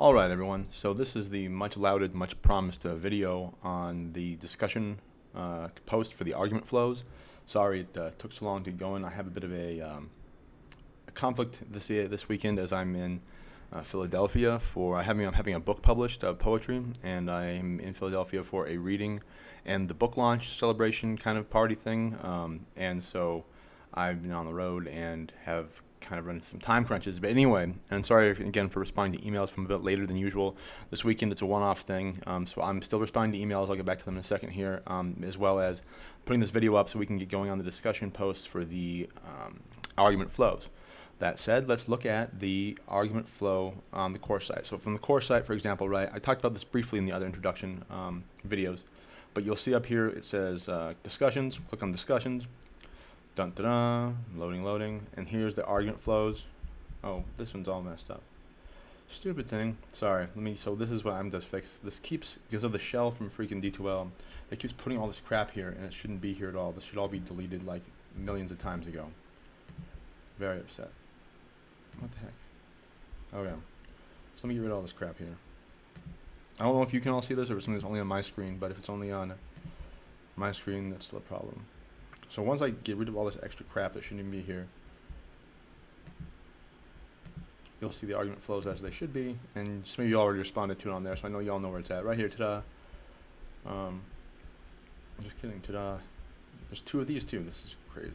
Alright everyone, so this is the much lauded, much promised video on the discussion post for the argument flows. Sorry it took so long to go in. I have a bit of a conflict this weekend as I'm in Philadelphia I'm having a book published of poetry, and I'm in Philadelphia for a reading and the book launch celebration kind of party thing, and so I've been on the road and have kind of run some time crunches. But anyway, and sorry again for responding to emails from a bit later than usual. This weekend it's a one-off thing, so I'm still responding to emails. I'll get back to them in a second here, as well as putting this video up so we can get going on the discussion posts for the argument flows. That said, let's look at the argument flow on the course site. So from the course site, for example, right, I talked about this briefly in the other introduction videos, but you'll see up here it says discussions. Click on discussions. Dun dun dun, loading, and here's the argument flows. Oh, this one's all messed up. Stupid thing. Sorry. So this is what I'm just fixed. This keeps, because of the shell from freaking D2L, it keeps putting all this crap here, and it shouldn't be here at all. This should all be deleted like millions of times ago. Very upset. What the heck? Oh yeah. So let me get rid of all this crap here. I don't know if you can all see this or if something's only on my screen, but if it's only on my screen, that's still a problem. So once I get rid of all this extra crap that shouldn't even be here, you'll see the argument flows as they should be, and some of you already responded to it on there, so I know you all know where it's at. Right here, ta-da. I'm just kidding, ta-da. There's two of these too. This is crazy.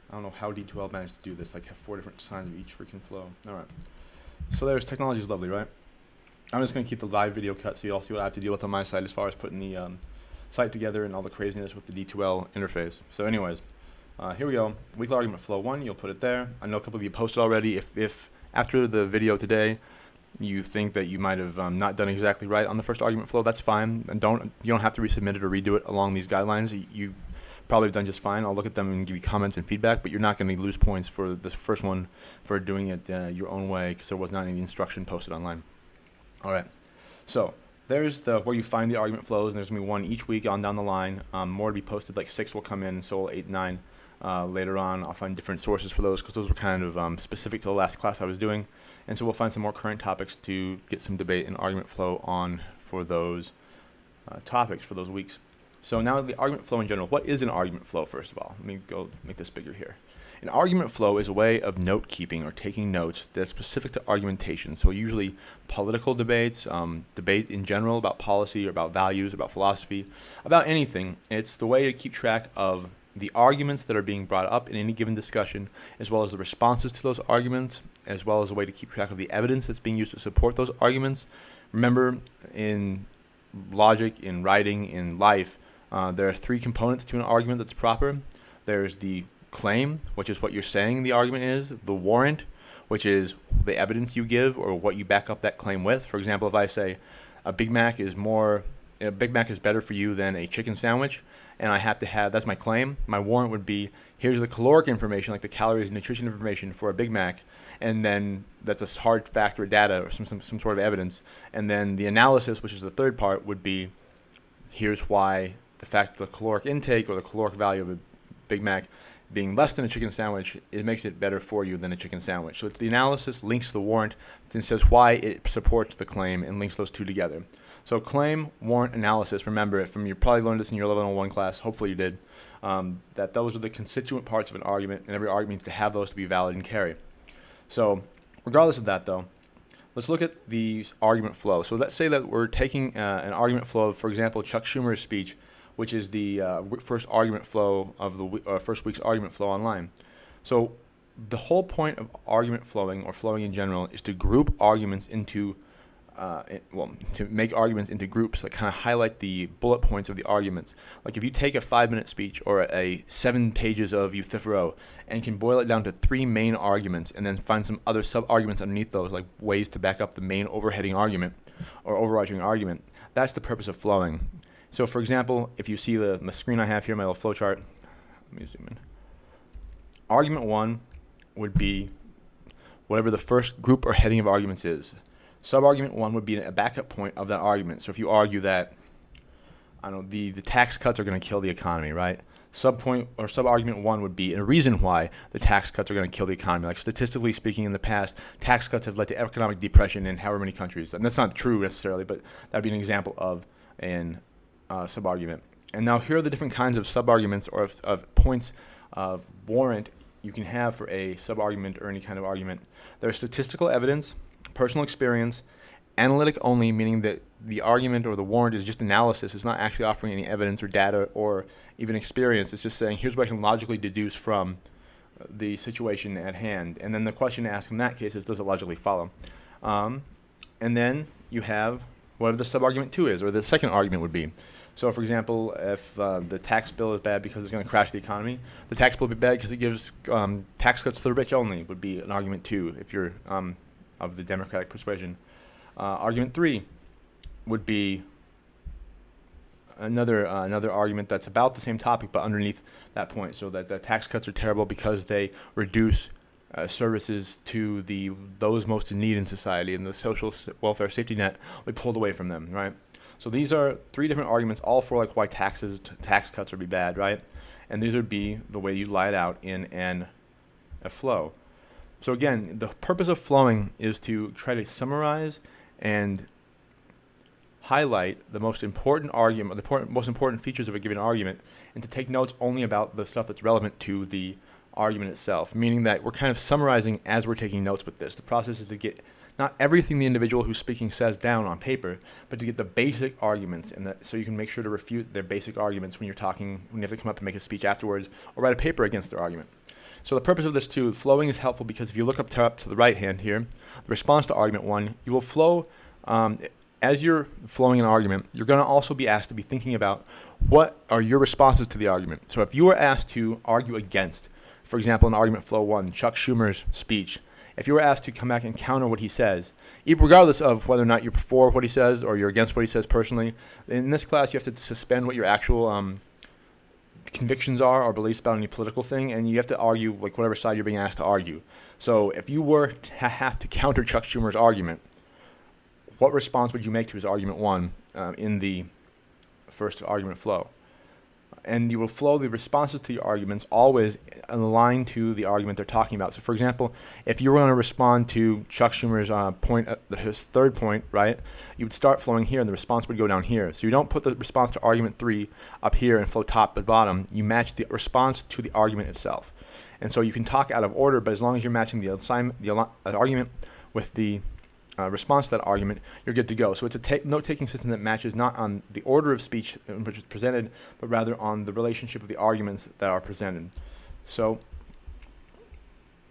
I don't know how D2L managed to do this, like have 4 different signs of each freaking flow. Alright. So there's technology is lovely, right? I'm just going to keep the live video cut so you all see what I have to deal with on my side as far as putting the site together and all the craziness with the D2L interface. So anyways, here we go. Weekly argument flow 1, you'll put it there. I know a couple of you posted already. If after the video today you think that you might have not done exactly right on the first argument flow, that's fine. And you don't have to resubmit it or redo it along these guidelines. You probably have done just fine. I'll look at them and give you comments and feedback, but you're not going to lose points for this first one for doing it your own way, because there was not any instruction posted online. Alright, so there's where you find the argument flows, and there's going to be one each week on down the line. More to be posted, like 6 will come in, so will 8, 9. Later on, I'll find different sources for those, because those were kind of specific to the last class I was doing. And so we'll find some more current topics to get some debate and argument flow on for those topics for those weeks. So now the argument flow in general. What is an argument flow, first of all? Let me go make this bigger here. An argument flow is a way of note-keeping or taking notes that's specific to argumentation. So usually political debates, debate in general about policy or about values, about philosophy, about anything. It's the way to keep track of the arguments that are being brought up in any given discussion, as well as the responses to those arguments, as well as a way to keep track of the evidence that's being used to support those arguments. Remember, in logic, in writing, in life, there are 3 components to an argument that's proper. There's the claim, which is what you're saying the argument is. The warrant, which is the evidence you give or what you back up that claim with. For example, if I say a Big Mac is better for you than a chicken sandwich, and I have to have, that's my claim. My warrant would be, here's the caloric information, like the calories and nutrition information for a Big Mac, and then that's a hard fact or data or some sort of evidence. And then the analysis, which is the third part, would be, here's why the fact that the caloric intake or the caloric value of a Big Mac being less than a chicken sandwich, it makes it better for you than a chicken sandwich. So the analysis links the warrant and says why it supports the claim and links those two together. So claim, warrant, analysis, remember it from, you probably learned this in your level 1 class, hopefully you did, that those are the constituent parts of an argument, and every argument needs to have those to be valid and carry. So regardless of that though, let's look at the argument flow. So let's say that we're taking an argument flow of, for example, Chuck Schumer's speech, which is the first argument flow of the first week's argument flow online. So the whole point of argument flowing, or flowing in general, is to group arguments into, to make arguments into groups that kind of highlight the bullet points of the arguments. Like if you take a 5-minute speech or a 7 pages of Euthyphro and can boil it down to 3 main arguments and then find some other sub-arguments underneath those, like ways to back up the main overheading argument or overarching argument, that's the purpose of flowing. So for example, if you see the screen I have here, my little flow chart, let me zoom in. Argument 1 would be whatever the first group or heading of arguments is. Sub-argument 1 would be a backup point of that argument. So if you argue that, I don't know, the tax cuts are going to kill the economy, right? Subpoint or sub-argument 1 would be a reason why the tax cuts are going to kill the economy. Like statistically speaking, in the past, tax cuts have led to economic depression in however many countries. And that's not true necessarily, but that would be an example of an sub-argument. And now here are the different kinds of sub-arguments or of points of warrant you can have for a sub-argument or any kind of argument. There's statistical evidence, personal experience, analytic only, meaning that the argument or the warrant is just analysis. It's not actually offering any evidence or data or even experience. It's just saying, here's what I can logically deduce from the situation at hand. And then the question to ask in that case is, does it logically follow? And then you have whatever the sub-argument 2 is, or the second argument would be. So, for example, if the tax bill is bad because it's going to crash the economy, the tax bill would be bad because it gives tax cuts to the rich only, would be an argument 2 if you're of the Democratic persuasion. Argument 3 would be another argument that's about the same topic but underneath that point, so that the tax cuts are terrible because they reduce services to those most in need in society, and the social welfare safety net will be pulled away from them, right? So these are 3 different arguments, all for like why tax cuts would be bad, right? And these would be the way you lie it out in a flow. So again, the purpose of flowing is to try to summarize and highlight the most important argument, most important features of a given argument, and to take notes only about the stuff that's relevant to the argument itself, meaning that we're kind of summarizing as we're taking notes with this. The process is to get not everything the individual who's speaking says down on paper, but to get the basic arguments, and so you can make sure to refute their basic arguments when you have to come up and make a speech afterwards or write a paper against their argument. So the purpose of this too, flowing is helpful because if you look up to the right hand here, the response to argument 1, you will flow. As you're flowing an argument, you're going to also be asked to be thinking about what are your responses to the argument. So if you were asked to argue against, for example, in argument flow 1, Chuck Schumer's speech, if you were asked to come back and counter what he says, regardless of whether or not you're for what he says or you're against what he says personally, in this class you have to suspend what your actual convictions are or beliefs about any political thing, and you have to argue like whatever side you're being asked to argue. So if you were to have to counter Chuck Schumer's argument, what response would you make to his argument 1 in the first argument flow? And you will flow the responses to your arguments always aligned to the argument they're talking about. So, for example, if you were going to respond to Chuck Schumer's point, his third point, right, you would start flowing here, and the response would go down here. So you don't put the response to argument 3 up here and flow top to bottom. You match the response to the argument itself. And so you can talk out of order, but as long as you're matching the argument with the response to that argument, you're good to go. So it's a note-taking system that matches not on the order of speech in which it's presented, but rather on the relationship of the arguments that are presented. So,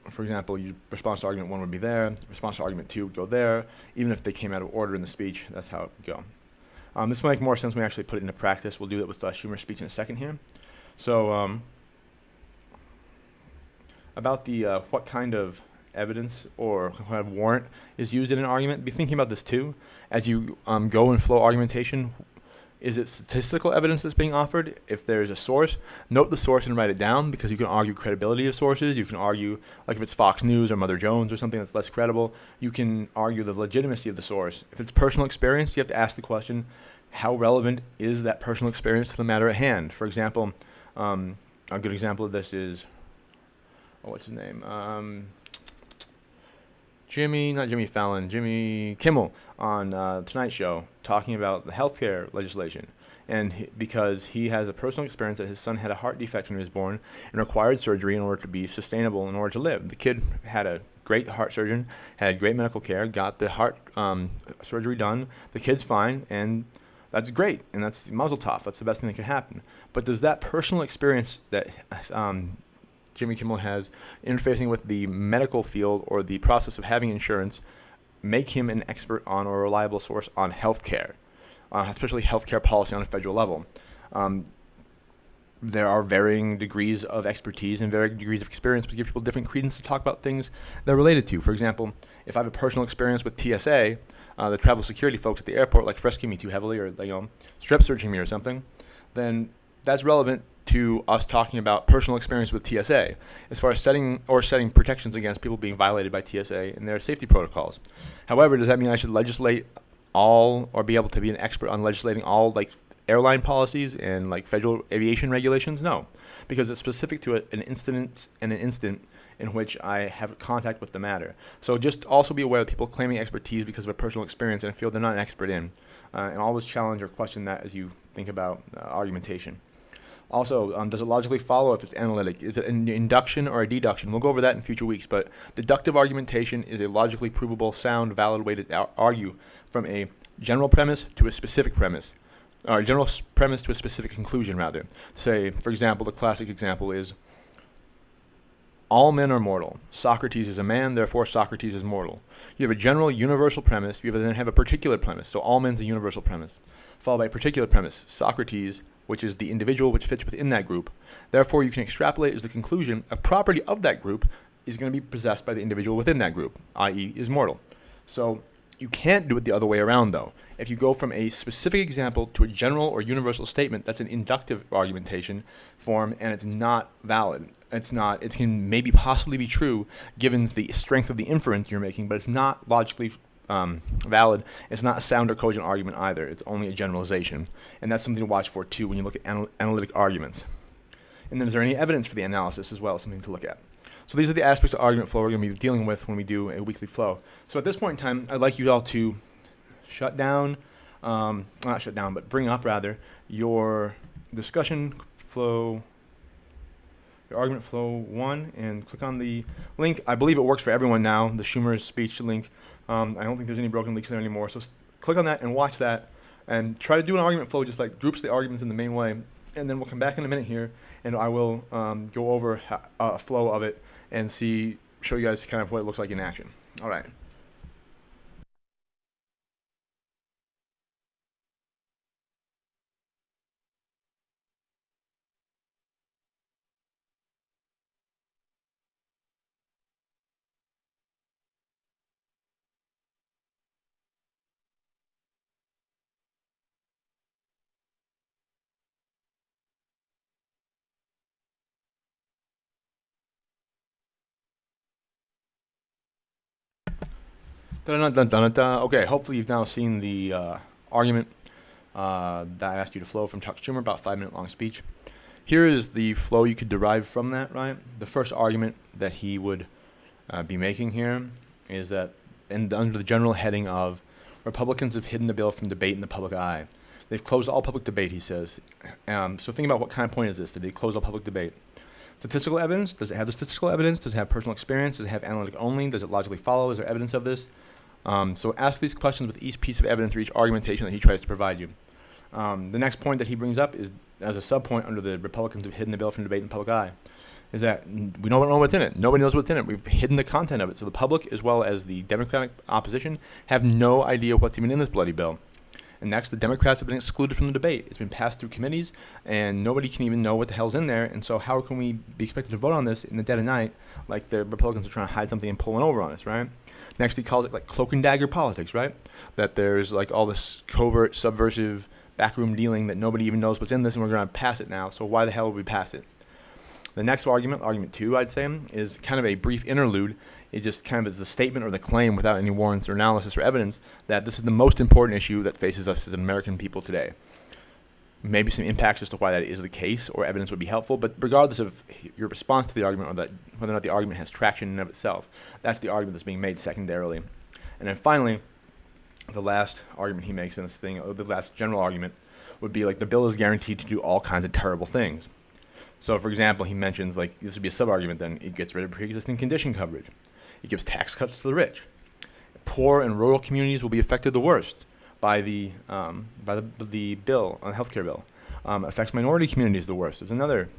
for example, response to argument 1 would be there, response to argument 2 would go there. Even if they came out of order in the speech, that's how it would go. This will make more sense when we actually put it into practice. We'll do that with Schumer's speech in a second here. So, about the what kind of evidence or what kind of warrant is used in an argument, be thinking about this too. As you go and flow argumentation, is it statistical evidence that's being offered? If there's a source, note the source and write it down, because you can argue credibility of sources. You can argue, like if it's Fox News or Mother Jones or something that's less credible, you can argue the legitimacy of the source. If it's personal experience, you have to ask the question, how relevant is that personal experience to the matter at hand? For example, a good example of this is, what's his name? Jimmy Kimmel on Tonight Show talking about the healthcare legislation. And because he has a personal experience that his son had a heart defect when he was born and required surgery in order to be sustainable, in order to live. The kid had a great heart surgeon, had great medical care, got the heart surgery done. The kid's fine, and that's great, and that's mazel tov. That's the best thing that could happen. But does that personal experience that Jimmy Kimmel has interfacing with the medical field or the process of having insurance make him an expert on or a reliable source on healthcare, especially healthcare policy on a federal level? There are varying degrees of expertise and varying degrees of experience, which give people different credence to talk about things they're related to. For example, if I have a personal experience with TSA, the travel security folks at the airport, like frisking me too heavily or strip searching me or something, then that's relevant to us talking about personal experience with TSA as far as setting protections against people being violated by TSA and their safety protocols. However, does that mean I should legislate all or be able to be an expert on legislating all like airline policies and like federal aviation regulations? No, because it's specific to an instance and an instant in which I have contact with the matter. So just also be aware of people claiming expertise because of a personal experience and a field they're not an expert in, and always challenge or question that as you think about argumentation. Also, does it logically follow if it's analytic? Is it an induction or a deduction? We'll go over that in future weeks, but deductive argumentation is a logically provable, sound, valid way to argue from a general premise to a specific premise, or a general premise to a specific conclusion, rather. Say, for example, the classic example is, all men are mortal. Socrates is a man, therefore Socrates is mortal. You have a general universal premise, you then have a particular premise, so all men's a universal premise, followed by a particular premise, Socrates, which is the individual which fits within that group. Therefore, you can extrapolate as the conclusion a property of that group is going to be possessed by the individual within that group, i.e. is mortal. So you can't do it the other way around, though. If you go from a specific example to a general or universal statement, that's an inductive argumentation form, and it's not valid. It can maybe possibly be true given the strength of the inference you're making, but it's not logically valid. It's not a sound or cogent argument either. It's only a generalization. And that's something to watch for, too, when you look at analytic arguments. And then is there any evidence for the analysis as well? Something to look at. So these are the aspects of argument flow we're going to be dealing with when we do a weekly flow. So at this point in time, I'd like you all to bring up, rather, your discussion flow, your argument flow 1, and click on the link. I believe it works for everyone now, the Schumer's speech link. I don't think there's any broken links there anymore. So click on that and watch that, and try to do an argument flow just like groups the arguments in the main way. And then we'll come back in a minute here, and I will go over a flow of it and show you guys kind of what it looks like in action. All right. Okay, hopefully you've now seen the argument that I asked you to flow from Chuck Schumer, about 5-minute long speech. Here is the flow you could derive from that, right? The first argument that he would be making here is that, under the general heading of Republicans have hidden the bill from debate in the public eye. They've closed all public debate, he says. So think about what kind of point is this? Did they close all public debate? Statistical evidence? Does it have the statistical evidence? Does it have personal experience? Does it have analytic only? Does it logically follow? Is there evidence of this? So ask these questions with each piece of evidence or each argumentation that he tries to provide you. The next point that he brings up is, as a sub-point under the Republicans have hidden the bill from debate in the public eye, is that we don't know what's in it. Nobody knows what's in it. We've hidden the content of it. So the public, as well as the Democratic opposition, have no idea what's even in this bloody bill. And next, the Democrats have been excluded from the debate. It's been passed through committees, and nobody can even know what the hell's in there. And so how can we be expected to vote on this in the dead of night, like the Republicans are trying to hide something and pulling over on us, right? Next, he calls it like cloak and dagger politics, right? That there's like all this covert, subversive, backroom dealing that nobody even knows what's in this, and we're going to pass it now. So why the hell would we pass it? The next argument, argument 2, I'd say, is kind of a brief interlude. It just kind of is a statement or the claim without any warrants or analysis or evidence that this is the most important issue that faces us as American people today. Maybe some impacts as to why that is the case or evidence would be helpful, but regardless of your response to the argument or that whether or not the argument has traction in and of itself, that's the argument that's being made secondarily. And then finally, the last argument he makes in this thing, or the last general argument, would be like the bill is guaranteed to do all kinds of terrible things. So, for example, he mentions, like, this would be a sub-argument then, it gets rid of pre-existing condition coverage. It gives tax cuts to the rich. Poor and rural communities will be affected the worst by the bill, on the healthcare bill. Affects minority communities the worst. There's another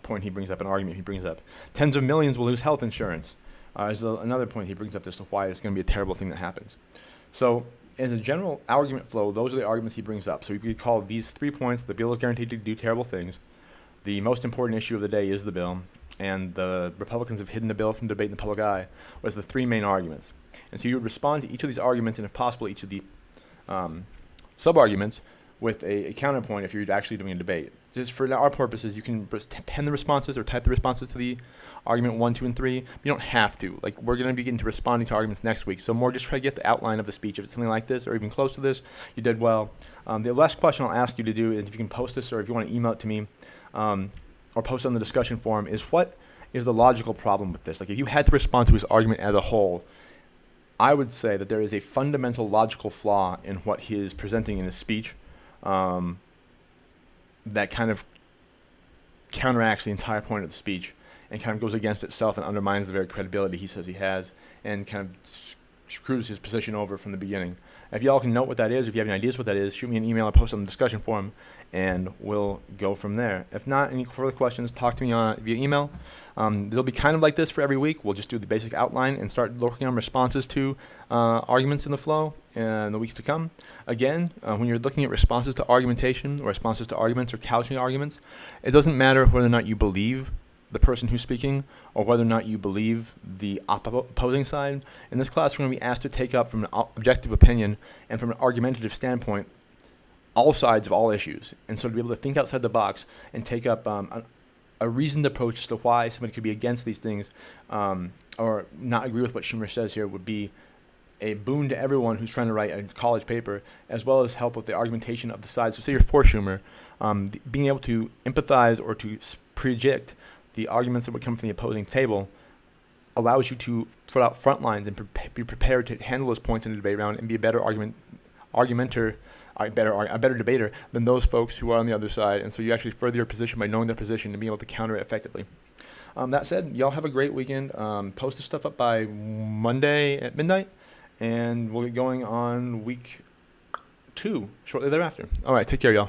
point he brings up, an argument he brings up. Tens of millions will lose health insurance. There's another point he brings up as to why it's going to be a terrible thing that happens. So, as a general argument flow, those are the arguments he brings up. So you could call these 3 points: the bill is guaranteed to do terrible things, the most important issue of the day is the bill, and the Republicans have hidden the bill from debate in the public eye, was the 3 main arguments. And so you would respond to each of these arguments, and if possible, each of the sub-arguments with a counterpoint if you're actually doing a debate. Just for our purposes, you can pen the responses or type the responses to the argument 1, 2, and 3. You don't have to. Like, we're going to be getting to responding to arguments next week. So more just try to get the outline of the speech. If it's something like this or even close to this, you did well. The last question I'll ask you to do is, if you can post this or if you want to email it to me or post it on the discussion forum, is what is the logical problem with this? Like, if you had to respond to his argument as a whole, I would say that there is a fundamental logical flaw in what he is presenting in his speech that kind of counteracts the entire point of the speech and kind of goes against itself and undermines the very credibility he says he has and kind of screws his position over from the beginning. If y'all can note what that is, if you have any ideas what that is, shoot me an email. I'll post it on the discussion forum, and we'll go from there. If not, any further questions, talk to me via email. It'll be kind of like this for every week. We'll just do the basic outline and start looking on responses to arguments in the flow in the weeks to come. Again, when you're looking at responses to argumentation or responses to arguments or couching arguments, it doesn't matter whether or not you believe the person who's speaking or whether or not you believe the opposing side. In this class, we're going to be asked to take up from an objective opinion and from an argumentative standpoint all sides of all issues. And so to be able to think outside the box and take up a reasoned approach as to why somebody could be against these things or not agree with what Schumer says here would be a boon to everyone who's trying to write a college paper, as well as help with the argumentation of the sides. So say you're for Schumer, being able to empathize or to predict the arguments that would come from the opposing table allows you to put out front lines and be prepared to handle those points in the debate round and be a better argumenter, a better debater than those folks who are on the other side. And so you actually further your position by knowing their position and being able to counter it effectively. That said, y'all have a great weekend. Post this stuff up by Monday at midnight, and we'll get going on week 2 shortly thereafter. All right, take care, y'all.